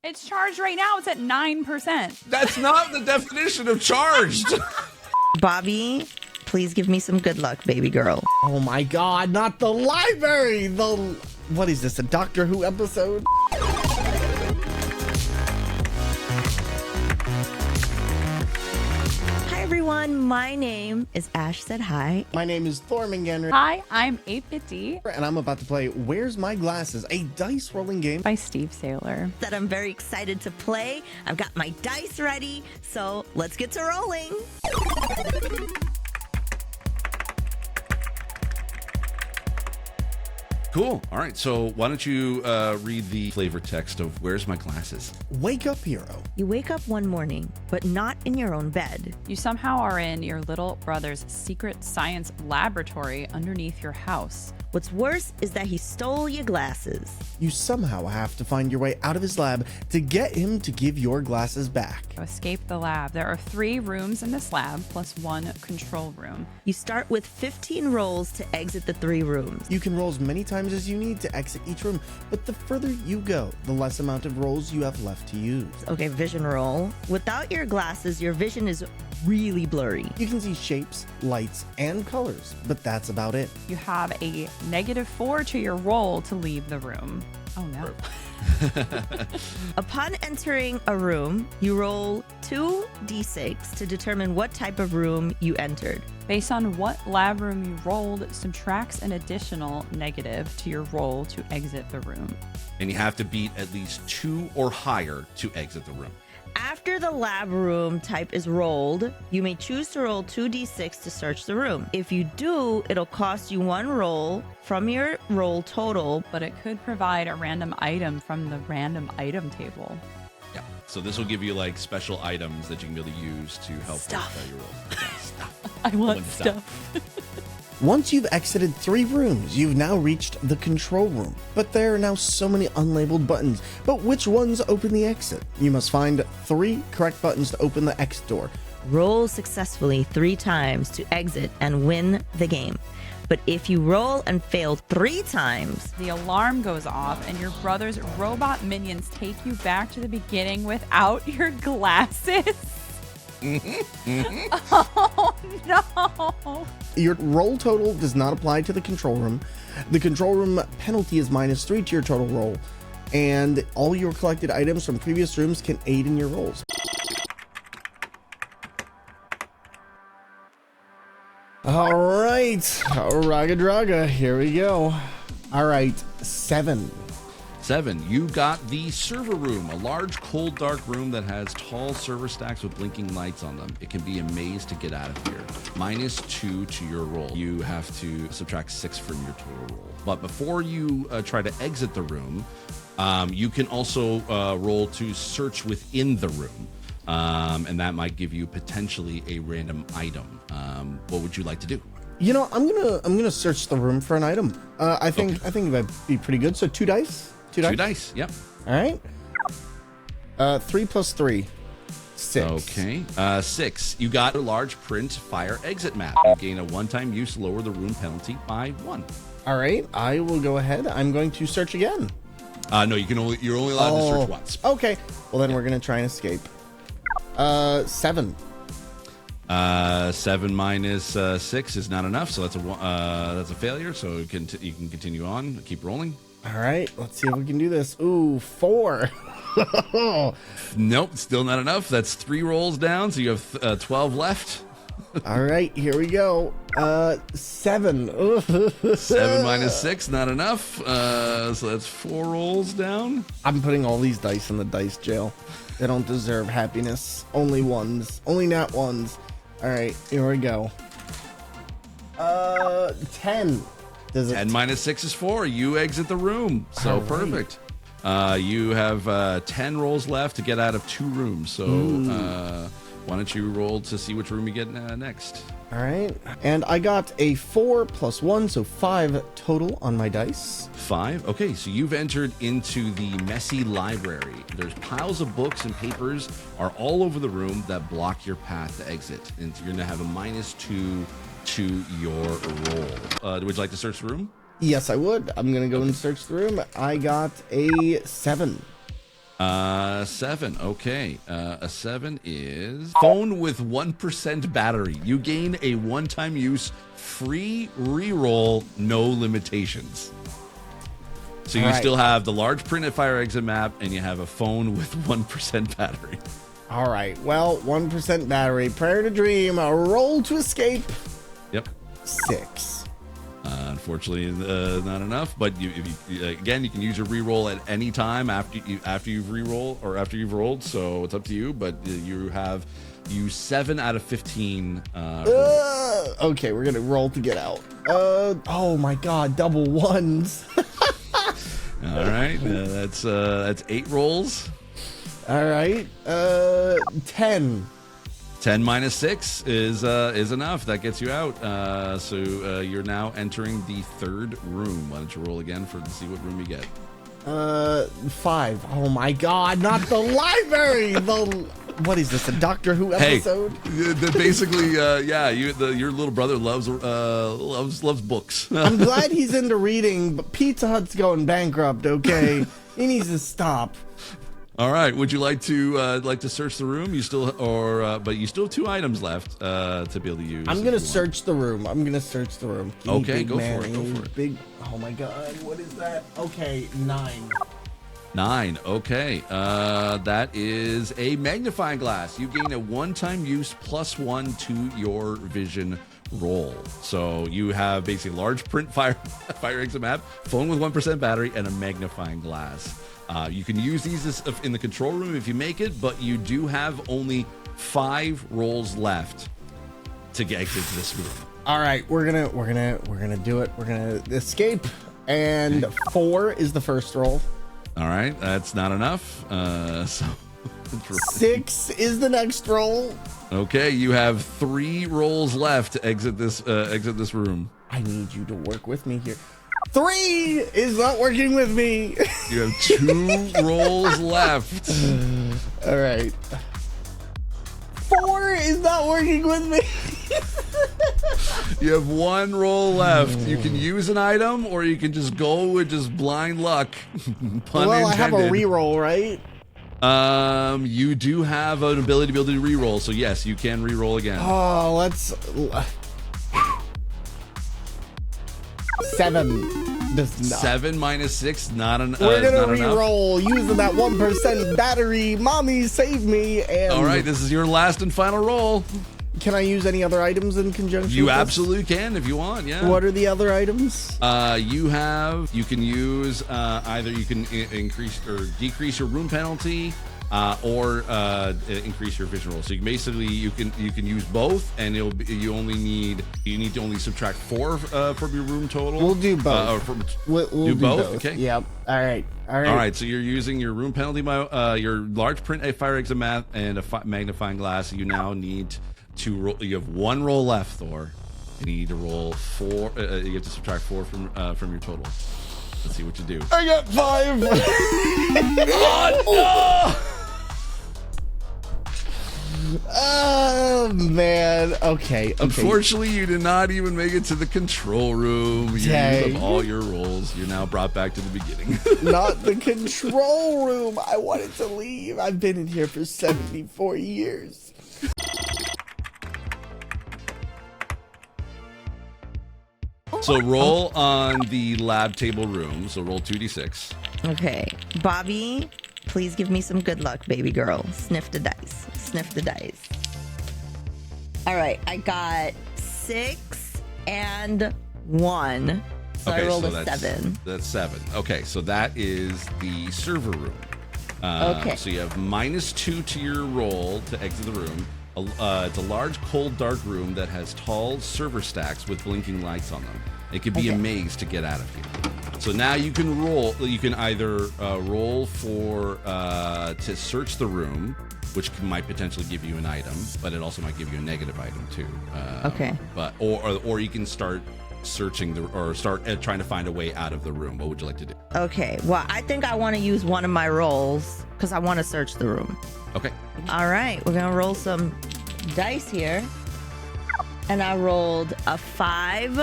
It's charged right now. It's at 9%. That's not the definition of charged. Bobby, please give me some good luck, baby girl. Oh my God, not the library. What is this, a Doctor Who episode? Hi everyone, my name is Ash Said Hi. My name is Thormangander, Hi, I'm 850 and I'm about to play Where's My Glasses, a dice rolling game. by Steve Saylor. That I'm very excited to play. I've got my dice ready, so let's get to rolling. Cool. All right. So why don't you read the flavor text of Where's My Glasses? Wake up, hero. You wake up one morning, but not in your own bed. You somehow are in your little brother's secret science laboratory underneath your house. What's worse is that he stole your glasses. You somehow have to find your way out of his lab to get him to give your glasses back. You escape the lab. There are 3 rooms in this lab plus 1 control room. You start with 15 rolls to exit the 3 rooms. You can roll as many times as you need to exit each room, but the further you go, the less amount of rolls you have left to use. Okay, vision roll. Without your glasses, your vision is really blurry. You can see shapes, lights, and colors, but that's about it. You have a -4 to your roll to leave the room. Oh no. Upon entering a room, you roll 2d6 to determine what type of room you entered. Based on what lab room you rolled, subtracts an additional negative to your roll to exit the room. And you have to beat at least 2 or higher to exit the room. After the lab room type is rolled, you may choose to roll 2d6 to search the room. If you do, it'll cost you 1 roll from your roll total. But it could provide a random item from the random item table. Yeah. So this will give you like special items that you can really use to help Stuff. with your rolls. Yeah, stuff. I want bunch of stuff. stuff. Once you've exited 3 rooms, you've now reached the control room. But there are now so many unlabeled buttons. But which ones open the exit? You must find 3 correct buttons to open the exit door. Roll successfully 3 times to exit and win the game. But if you roll and fail 3 times, The alarm goes off, and your brother's robot minions take you back to the beginning without your glasses. Oh no. Your roll total does not apply to the control room. The control room penalty is -3 to your total roll. And all your collected items from previous rooms can aid in your rolls. All right, Raga Draga, here we go. All right, 7. 7, you got the server room, a large, cold, dark room that has tall server stacks with blinking lights on them. It can be a maze to get out of here. -2 to your roll. You have to subtract 6 from your total roll. But before you try to exit the room, you can also roll to search within the room. And that might give you potentially a random item. What would you like to do? You know, I'm gonna search the room for an item. I think that'd be pretty good. So 2 dice. 2 dice. 2 dice, yep. All right. 3 plus 3. 6. Okay. 6. You got a large print fire exit map. You gain a one-time use, lower the room penalty by 1. All right. I will go ahead. I'm going to search again. No, you're only allowed to search once. Okay. Well, then we're gonna try and escape. 7. 7 minus 6 is not enough, so that's a failure. So you can continue on, keep rolling. All right. Let's see if we can do this. Ooh, 4. Nope, still not enough. That's 3 rolls down, so you have 12 left. All right. Here we go. 7. 7 minus 6, not enough. So that's 4 rolls down. I'm putting all these dice in the dice jail. They don't deserve happiness. Only ones. Only nat ones. All right, here we go. 10. 10 minus 6 is 4. You exit the room. So All right. perfect. You have 10 rolls left to get out of 2 rooms. So why don't you roll to see which room you get next? All right. And I got a 4 plus 1, so 5 total on my dice. 5. Okay, so you've entered into the messy library. There's piles of books and papers are all over the room that block your path to exit. And you're going to have a -2 to your roll. Would you like to search the room? Yes, I would. I'm going to go and search the room. I got a 7. 7. Okay. A 7 is phone with 1% battery. You gain a one-time use free reroll, no limitations. So you still have the large print at fire exit map, and you have a phone with 1% battery. All right. Well, 1% battery. Prayer to dream. A roll to escape. Yep. 6. Unfortunately, not enough. But again, you can use your reroll at any time after you've rolled. So it's up to you. But you have 7 out of 15. Okay, we're gonna roll to get out. Oh my God, double ones. All right, that's 8 rolls. All right, 10. 10 minus 6 is enough. That gets you out. So you're now entering the 3rd room. Why don't you roll again to see what room you get? 5. Oh my God, not the library. What is this? A Doctor Who episode? Hey, basically, yeah. Your little brother loves books. I'm glad he's into reading, but Pizza Hut's going bankrupt. Okay, he needs to stop. All right. Would you like to search the room? You still but you still have 2 items left to be able to use. I'm gonna search the room. Okay, go for it. Big. Oh my God, what is that? Okay, 9. 9. Okay. That is a magnifying glass. You gain a one-time use +1 to your vision roll. So you have basically large print fire exit map, phone with 1% battery, and a magnifying glass. You can use these in the control room if you make it, but you do have only 5 rolls left to exit this room. All right, we're gonna do it. We're gonna escape, and 4 is the first roll. All right, that's not enough. So 6 is the next roll. Okay, you have 3 rolls left to exit this room. I need you to work with me here. 3 is not working with me. You have 2 rolls left. All right. 4 is not working with me. You have 1 roll left. You can use an item, or you can just go with just blind luck. Pun Well, intended. I have a reroll, right? You do have an ability to be able to reroll, so yes, you can reroll again. Oh, let's 7 does not. 7 minus 6, not enough. We're gonna reroll using that 1% battery. Mommy, save me! And all right, this is your last and final roll. Can I use any other items in conjunction? You with this? absolutely can if you want. Yeah. What are the other items? You can use either you can increase or decrease your room penalty, or increase your vision roll. So you can use both, and you need to only subtract 4 from your room total. We'll do both. We'll do both. Okay. Yep. All right. All right. So you're using your room penalty, your large print, a fire exit map, and a magnifying glass. You now need to roll. You have 1 roll left, Thor. And you need to roll 4. You have to subtract 4 from your total. Let's see what you do. I got 5. Oh no! Oh man. Okay. Unfortunately, you did not even make it to the control room. You used up all your rolls. You're now brought back to the beginning. Not the control room. I wanted to leave. I've been in here for 74 years. So roll on the lab table room. So roll 2d6. Okay. Bobby, please give me some good luck, baby girl. Sniff the dice. Sniff the dice. All right. I got 6 and 1. So I rolled a 7. That's 7. Okay. So that is the server room. Okay. So you have -2 to your roll to exit the room. It's a large, cold, dark room that has tall server stacks with blinking lights on them. It could be a maze to get out of here. So now you can roll. You can either roll for to search the room, which might potentially give you an item, but it also might give you a negative item too. Okay. But or you can start searching start trying to find a way out of the room. What would you like to do? Okay. Well, I think I want to use one of my rolls because I want to search the room. Okay. All right. We're going to roll some dice here. And I rolled a 5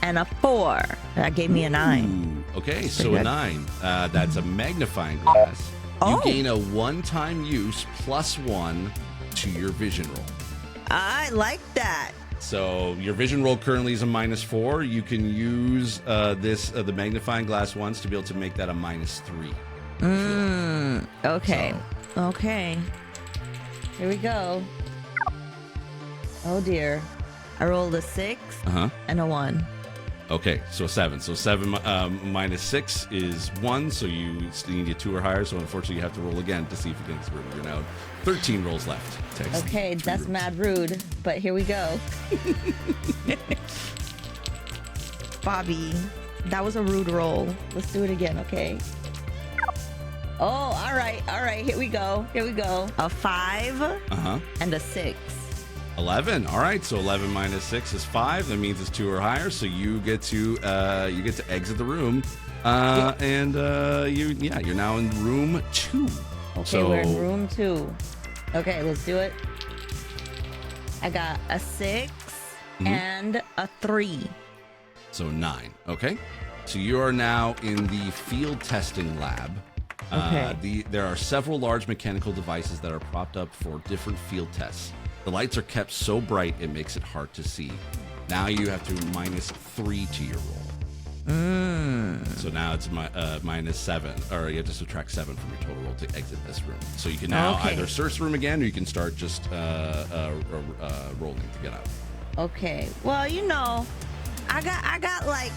and a 4. That gave me a 9. Ooh, okay, That's so pretty a good. 9. That's a magnifying glass. Oh. You gain a one-time use +1 to your vision roll. I like that. So your vision roll currently is a -4. You can use the magnifying glass once to be able to make that a -3. Okay. Okay. Here we go. Oh dear. I rolled a 6 and a 1. Okay, so 7. So 7 -6 is 1, so you still need a 2 or higher. So unfortunately, you have to roll again to see if you get this room. You're now 13 rolls left. Okay, that's mad rude, but here we go. Bobby, that was a rude roll. Let's do it again, okay? Oh, all right, here we go. A 5 and a 6. 11. All right, so 11 -6 is 5. That means it's 2 or higher. So you get to exit the room, and you're now in room 2. Okay, so, we're in room 2. Okay, let's do it. I got a 6 and a 3. So 9. Okay, so you are now in the field testing lab. Okay. There are several large mechanical devices that are propped up for different field tests. The lights are kept so bright it makes it hard to see. Now you have to -3 to your roll. So now it's -7, or you have to subtract 7 from your total roll to exit this room. So you can now either search the room again, or you can start just rolling to get out. Okay. Well, I got like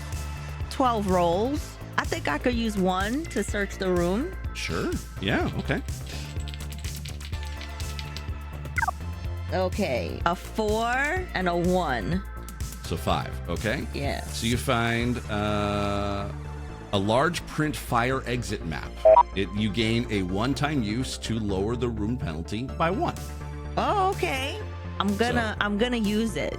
12 rolls. I think I could use 1 to search the room. Sure. Yeah. Okay. Okay. A 4 and a 1. So 5. Okay. Yeah. So you find a large print fire exit map. You gain a one-time use to lower the room penalty by 1. Oh, okay. I'm gonna use it.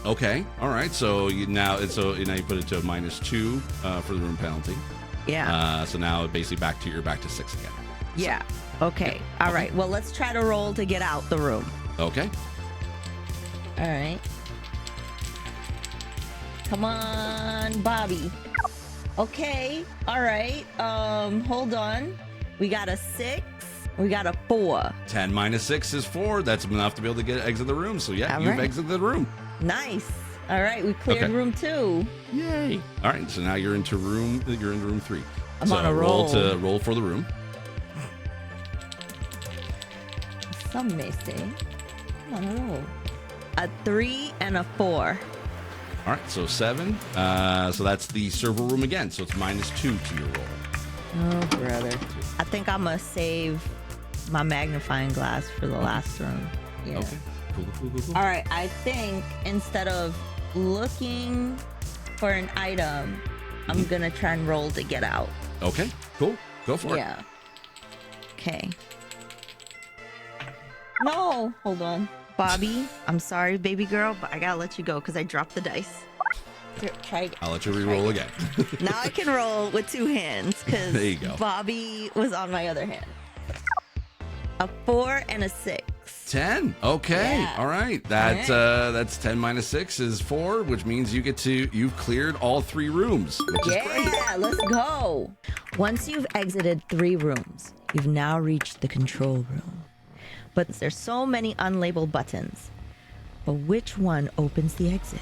Okay. All right. So now you put it to a -2 for the room penalty. Yeah. So now you're back to 6 again. Yeah. Okay. All right. Well, let's try to roll to get out the room. Okay. All right. Come on, Bobby. Okay. All right. Hold on. We got a 6. We got a 4. 10 -6 is 4. That's enough to be able to exit the room. So yeah, All you've right. exited the room. Nice. All right. We cleared Okay. room 2. Yay! All right. So now you're in room 3. I'm on a roll. Roll for the room. Some may say. I'm on a roll. A 3 and a 4. All right. So 7. So that's the server room again. So it's -2 to your roll. Oh, brother. I think I'm going to save my magnifying glass for the last room. Yeah. Okay. Cool. All right. I think instead of looking for an item, I'm going to try and roll to get out. Okay. Cool. Go for it. Yeah. Okay. No. Hold on. Bobby, I'm sorry, baby girl, but I got to let you go because I dropped the dice. Try again. I'll let you re-roll again. Now I can roll with 2 hands because There you go. Bobby was on my other hand. A 4 and a 6. 10. Okay. Yeah. All right. That's 10 -6 is 4, which means you've cleared all 3 rooms, which is great. Yeah, let's go. Once you've exited 3 rooms, you've now reached the control room. But there's so many unlabeled buttons. But which one opens the exit?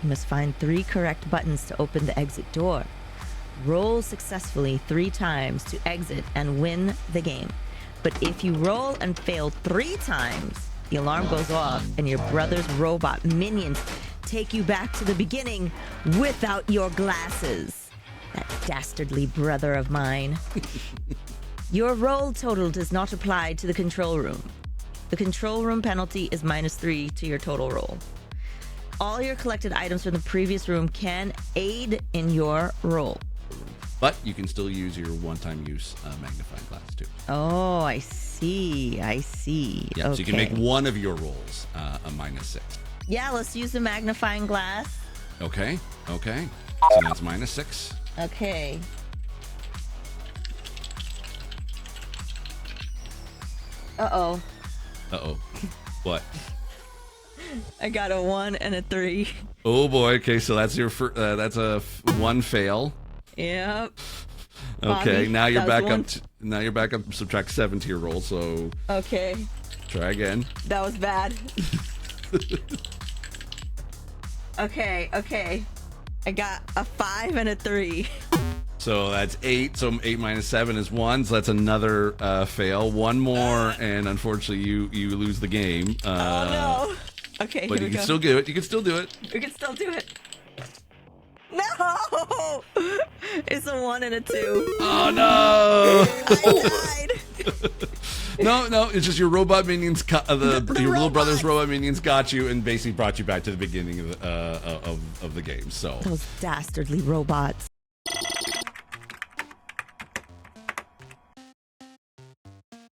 You must find 3 correct buttons to open the exit door. Roll successfully 3 times to exit and win the game. But if you roll and fail 3 times, the alarm goes off and your brother's robot minions take you back to the beginning without your glasses. That dastardly brother of mine. Your roll total does not apply to the control room. The control room penalty is -3 to your total roll. All your collected items from the previous room can aid in your roll. But you can still use your one-time use magnifying glass too. Oh, I see. Yeah, Okay. so you can make one of your rolls a -6. Yeah, let's use the magnifying glass. Okay. So that's -6. Okay. Uh-oh. What? I got a 1 and a 3. Oh boy. Okay, so that's that's a 1 fail. Yep. Okay, Bobby, now you're that was back one. up to Now you're back up. Subtract 7 to your roll. So Okay. try again. That was bad. Okay. I got a 5 and a 3. So that's 8. So 8 minus 7 is 1. So that's another fail. One more, and unfortunately, you lose the game. Oh no. Okay, But here you we can go. still do it. You can still do it. We can still do it. No! It's a 1 and a 2. Oh no! I died. No, it's just your robot minions. Your little robots. brother's robot minions got you and basically brought you back to the beginning of the game. So Those dastardly robots.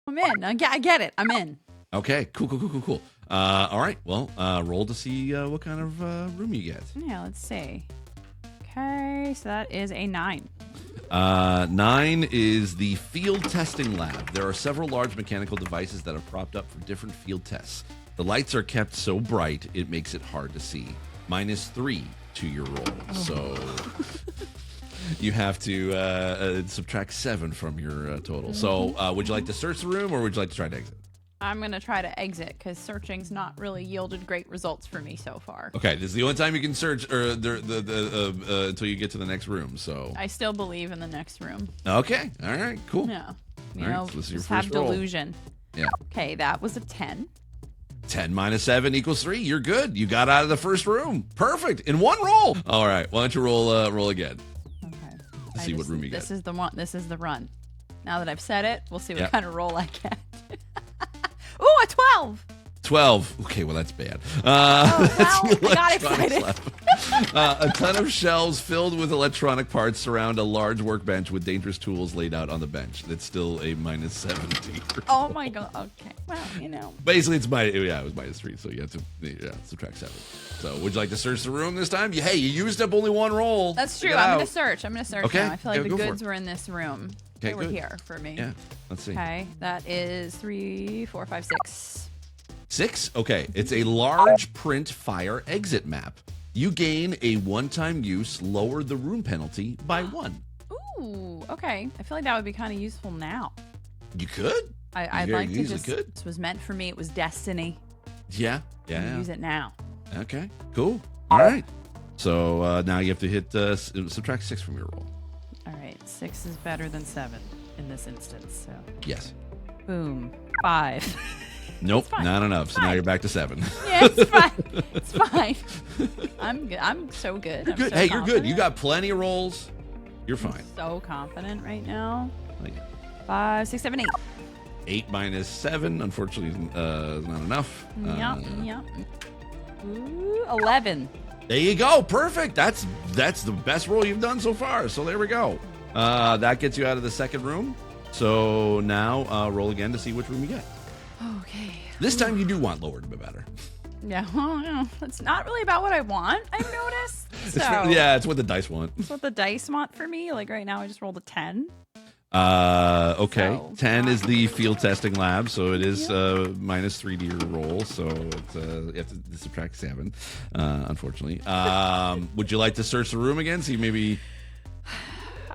I'm in. I get it. I'm in. okay, cool. All right, well, roll to see what kind of room you get. Yeah, let's see. Okay, so that is a 9. 9 is the field testing lab. There are several large mechanical devices that are propped up for different field tests. The lights are kept so bright it makes it hard to see. -3 to your roll. So you have to subtract 7 from your total. So would you like to search the room or would you like to try to exit? I'm going to try to exit because searching's not really yielded great results for me so far. Okay, this is the only time you can search or until you get to the next room. So I still believe in the next room. okay, all right, cool. Yeah. You All right, know, so this is your just have first roll. delusion. Yeah. Okay, that was a 10. 10 minus 7 equals 3. You're good. You got out of the first room. Perfect. In one roll. All right. Why don't you roll again? Okay. Let's see what room you This get. is the one. This is the run. Now that I've said it, we'll see what Yeah. kind of roll I get. Ooh, a 12. 12. Okay, well, that's bad. Oh, that's well, the I got electronics excited. lab. A ton of shelves filled with electronic parts surround a large workbench with dangerous tools laid out on the bench. That's still a -7 to your Oh my god. Okay. Well, you know. Basically, it was -3, so you have to subtract 7. So, would you like to search the room this time? Hey, you used up only one roll. That's to true. get I'm out. gonna search. Okay, now. I feel like go the for goods it. were in this room. Okay, They were good. here for me. Yeah, let's see. Okay, that is 3, 4, 5, 6. 6? Okay, it's a large print fire exit map. You gain a one-time use, lower the room penalty by 1. Ooh, okay. I feel like that would be kind of useful now. You could? I'd You like to easily just. could. This was meant for me. It was destiny. Yeah. Use it now. Okay, cool. All right. So now you have to hit subtract 6 from your roll. All right, 6 is better than 7 in this instance. So, Yes. boom, 5. Nope, fine. not enough. So now Fine. you're back to 7. Yeah, it's fine. It's fine. I'm good. I'm so good. You're I'm good. so Hey, you're good. You confident. got plenty of rolls. You're fine. So confident right now. Like, 5, 6, 7, 8. 8 minus 7, unfortunately, is not enough. Yep. Ooh, 11. There you go. Perfect. That's the best roll you've done so far. So there we go. That gets you out of the second room. So now roll again to see which room you get. Okay. This time you do want lower to be better. Yeah, well, yeah, it's not really about what I want, I've noticed. So Yeah, it's what the dice want. it's what the dice want for me. Like right now, I just rolled a 10. Okay. So, 10 is the field testing lab, so it is -3 to your roll. So it's, you have to subtract 7, unfortunately. Would you like to search the room again? See, maybe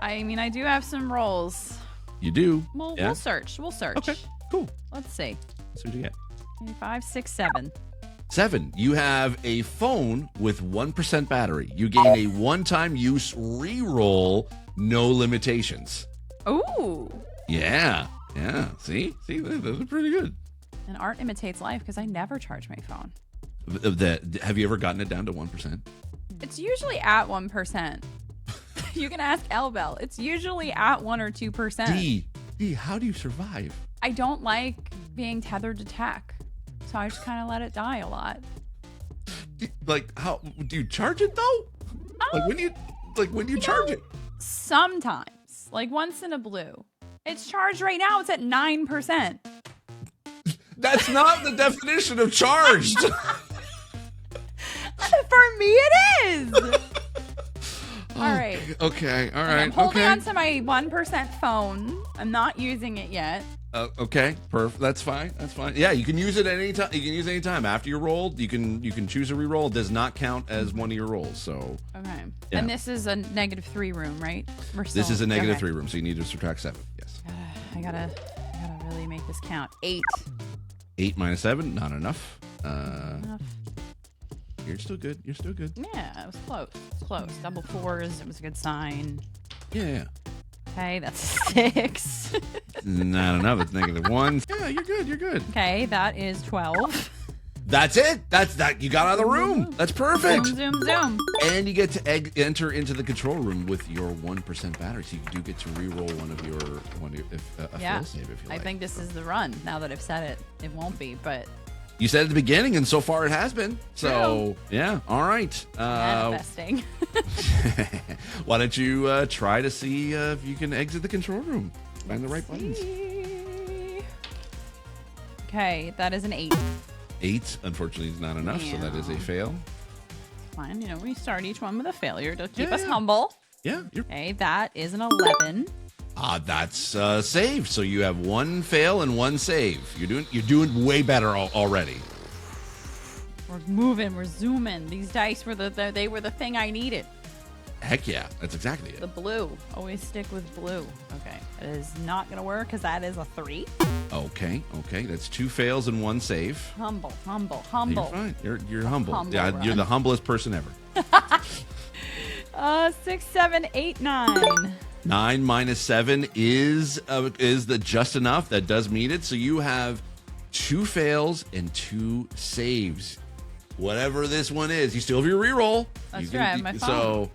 I mean, I do have some rolls. you do. We'll Yeah? search. We'll search. Okay, cool. Let's see. Let's see what you get. 5, 6, 7. 7, you have a phone with 1% battery. You gain a one-time use re-roll, no limitations. Ooh. Yeah. See, those are pretty good. And art imitates life because I never charge my phone. Have you ever gotten it down to 1%? It's usually at 1%. You can ask Elbel. It's usually at 1 or 2%. D, how do you survive? I don't like being tethered to tech, so I just kind of let it die a lot. Like, how do you charge it though? Like when you charge it? Sometimes, like once in a blue. It's charged right now. It's at 9%. That's not the definition of charged. For me, it is. All right. Okay. All And right. I'm holding okay. on to my 1% phone. I'm not using it yet. Okay. Perfect. That's fine. Yeah, you can use it at any time. You can use it any time after you rolled. You can choose a re-roll. It does not count as one of your rolls. So Okay. Yeah. And this is a -3 room, right? this is a -3 room, so you need to subtract 7. Yes. I gotta really make this count. 8. 8 minus 7, not enough. Enough. You're still good. You're still good. Yeah, it was close. It was close. Double 4s. It was a good sign. Yeah. Okay, that's a 6. Not enough. It's -1. Yeah, you're good. You're good. Okay, that is 12. That's it. That's that. You got out of the room. That's perfect. Zoom, zoom, zoom. And you get to enter into the control room with your 1% battery, so you do get to re-roll one of your Yeah, fail save if you like. I think this is the run. Now that I've said it, it won't be, but You said at the beginning, and so far it has been. So yeah, all right. manifesting. Why don't you try to see if you can exit the control room? Find the right buttons. Okay, that is an 8. 8, unfortunately, is not enough, so that is a fail. Fine, you know, we start each one with a failure to keep us Yeah. humble. Yeah, Okay, that is an 11. that's save. So you have 1 fail and 1 save. You're doing way better already. We're moving, we're zooming. These dice were they were the thing I needed. Heck yeah, that's exactly it. The blue. Always stick with blue. Okay, it is not gonna work because that is a 3. Okay, that's 2 fails and 1 save. Humble. You're fine. You're humble. humble Yeah, run. you're the humblest person ever. 6, 7, 8, 9. 9 minus 7 is the just enough. That does meet it. So you have 2 fails and 2 saves. Whatever this one is, you still have your reroll. That's You right, my phone. So,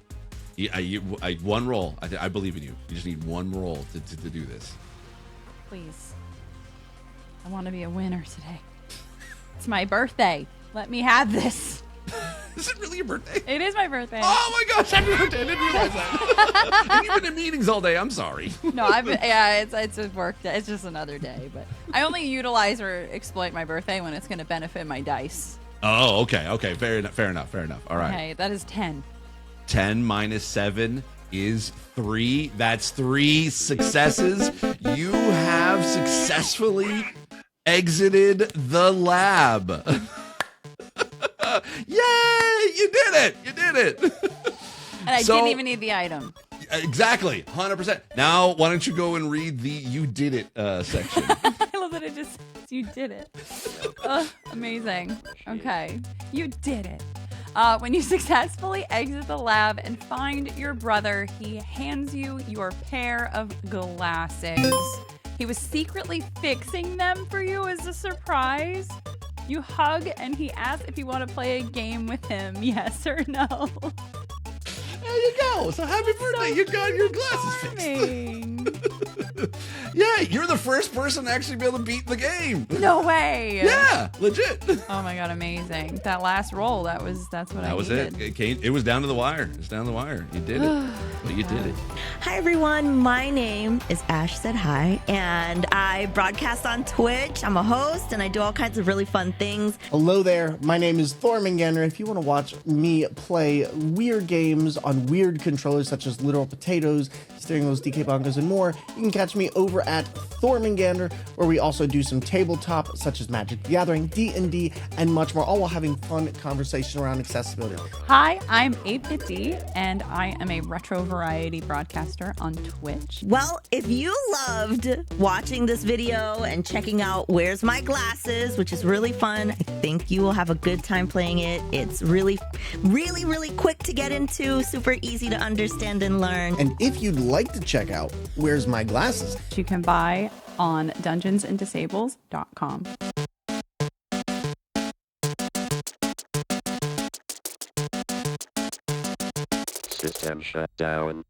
one roll. I believe in you. You just need 1 roll to do this. Please. I want to be a winner today. It's my birthday. Let me have this. Is it really your birthday? It is my birthday. Oh my gosh! Happy birthday! I didn't realize that. And you've been in meetings all day. I'm sorry. No, it's a work day. It's just another day, but I only utilize or exploit my birthday when it's going to benefit my dice. Oh, okay. Fair enough. All right. Okay, that is 10. 10 minus 7 is 3. That's 3 successes. You have successfully exited the lab. Yay! You did it! And I So- didn't even need the item. Exactly, 100%. Now, why don't you go and read the "You Did It" section? I love that it just says you did it. Amazing. Okay, you did it. When you successfully exit the lab and find your brother, he hands you your pair of glasses. He was secretly fixing them for you as a surprise. You hug and he asks if you want to play a game with him, yes or no. There you go. So happy birthday! You got your glasses fixed. Charming. Yeah, you're the first person to actually be able to beat the game. No way. Yeah, legit. Oh my god, amazing. That last roll, that's what I That was needed. it. It was down to the wire. It's down the wire. You did it. But you did it. Hi, everyone. My name is Ash Said Hi, and I broadcast on Twitch. I'm a host, and I do all kinds of really fun things. Hello there, my name is Thormangander. If you want to watch me play weird games on weird controllers such as literal potatoes, steering wheels, DK bongos, and more, you can catch me over at Thormangander, where we also do some tabletop such as Magic the Gathering, D&D, and much more, all while having fun conversation around accessibility. Hi, I'm 8bit and I am a retro variety broadcaster on Twitch. Well, if you loved watching this video and checking out Where's My Glasses, which is really fun, I think you will have a good time playing it. It's really quick to get into, super easy to understand and learn. And if you'd like to check out Where's My Glasses, You can buy on dungeonsanddisables.com. System shut down.